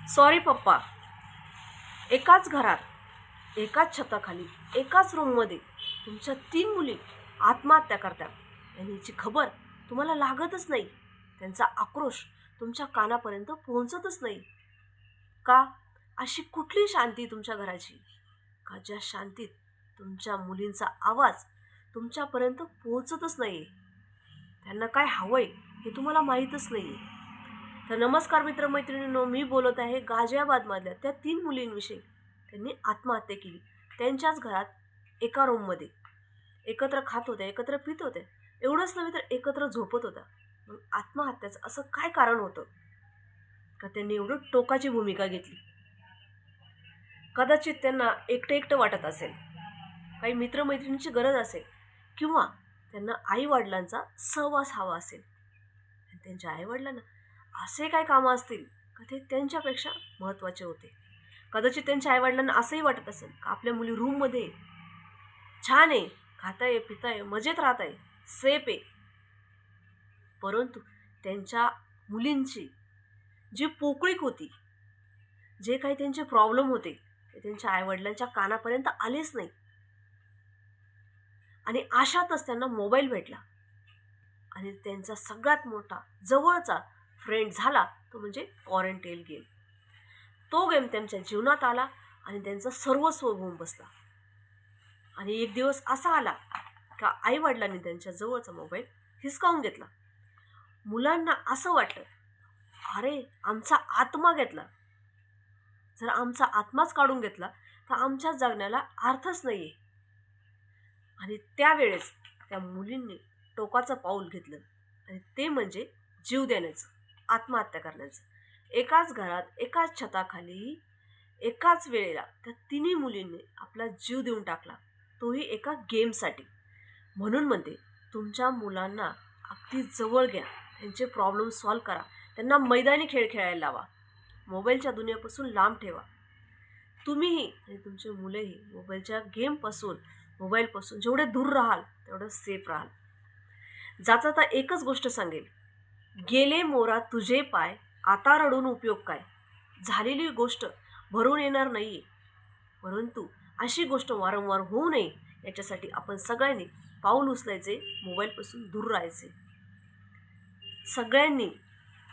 Sorry पप्पा. एकाच घरात, एकाच छताखाली, एकाच रूममध्ये तुमच्या 3 मुली आत्महत्या करतात आणि याची खबर तुम्हाला लागतच नाही. त्यांचा आक्रोश तुमच्या कानापर्यंत पोहोचतच नाही. का? अशी कुठली शांती तुमच्या घराची का ज्या शांतीत तुमच्या मुलींचा आवाज तुमच्यापर्यंत पोहोचतच नाही? त्यांना काय हवंय हे तुम्हाला माहीतच नाही. तर नमस्कार मित्रमैत्रिणींनो, मी बोलत आहे गाझियाबादमधल्या त्या 3 मुलींविषयी. त्यांनी आत्महत्या केली त्यांच्याच घरात, एका रूममध्ये. एकत्र खात होत्या, एकत्र पित होत्या, एवढंच नव्हे तर एकत्र झोपत होत्या. मग आत्महत्याचं असं काय कारण होतं का त्यांनी एवढं टोकाची भूमिका घेतली? कदाचित त्यांना एकटं एकटं वाटत असेल, काही मित्रमैत्रिणींची गरज असेल, किंवा त्यांना आईवडिलांचा सहवास हवा असेल. आणि त्यांच्या आईवडिलांना असे काय कामं असतील का ते त्यांच्यापेक्षा महत्त्वाचे होते. कदाचित त्यांच्या आईवडिलांना असंही वाटत असेल का आपल्या मुली रूममध्ये छान आहे, खाताय पिताय, मजेत राहत आहे, सेफ आहे. परंतु त्यांच्या मुलींची जी पोकळीक होती, जे काही त्यांचे प्रॉब्लेम होते, ते त्यांच्या आईवडिलांच्या कानापर्यंत आलेच नाही. आणि अशातच त्यांना मोबाईल भेटला आणि त्यांचा सगळ्यात मोठा जवळचा फ्रेंड झाला तो म्हणजे क्वारंटाईन गेम. तो गेम त्यांच्या जीवनात आला आणि त्यांचं सर्वस्व होऊन बसला. आणि एक दिवस असा आला का आईवडिलांनी त्यांच्या जवळचा मोबाईल हिसकावून घेतला. मुलांना असं वाटलं, अरे आमचा आत्मा घेतला. जर आमचा आत्माच काढून घेतला तर आमच्या जगण्याला अर्थच नाही आहे. आणि त्यावेळेस त्या मुलींनी टोकाचं पाऊल घेतलं आणि ते म्हणजे जीव देण्याचं, आत्महत्या करण्याचं. एकाच घरात, एकाच छताखाली, एकाच वेळेला त्या 3 मुलींनी आपला जीव देऊन टाकला, तोही एका गेमसाठी. म्हणून म्हणते, तुमच्या मुलांना अगदी जवळ घ्या, त्यांचे प्रॉब्लेम सॉल्व करा, त्यांना मैदानी खेळ खेळायला लावा, मोबाईलच्या दुनियेपासून लांब ठेवा. तुम्हीही आणि तुमचे मुलेही मोबाईलच्या गेमपासून, मोबाईलपासून जेवढे दूर राहाल तेवढं सेफ राहाल. जाता तर एकच गोष्ट सांगेल, गेले मोरा तुझे पाय, आता रडून उपयोग काय. झालेली गोष्ट भरून येणार नाही आहे, परंतु अशी गोष्ट वारंवार होऊ नये याच्यासाठी आपण सगळ्यांनी पाऊल उचलायचे, मोबाईलपासून दूर राहायचे. सगळ्यांनी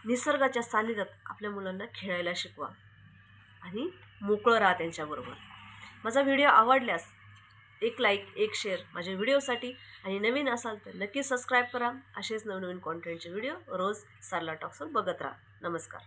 निसर्गाच्या सानिध्यात आपल्या मुलांना खेळायला शिकवा आणि मोकळं राहा त्यांच्याबरोबर. माझा व्हिडिओ आवडल्यास एक लाईक, एक शेअर माझ्या व्हिडिओसाठी. आणि नवीन असाल तर नक्की सबस्क्राईब करा. असेच नवनवीन कॉन्टेंटचे व्हिडिओ रोज सरला टॉक्सवर बघत राहा. नमस्कार.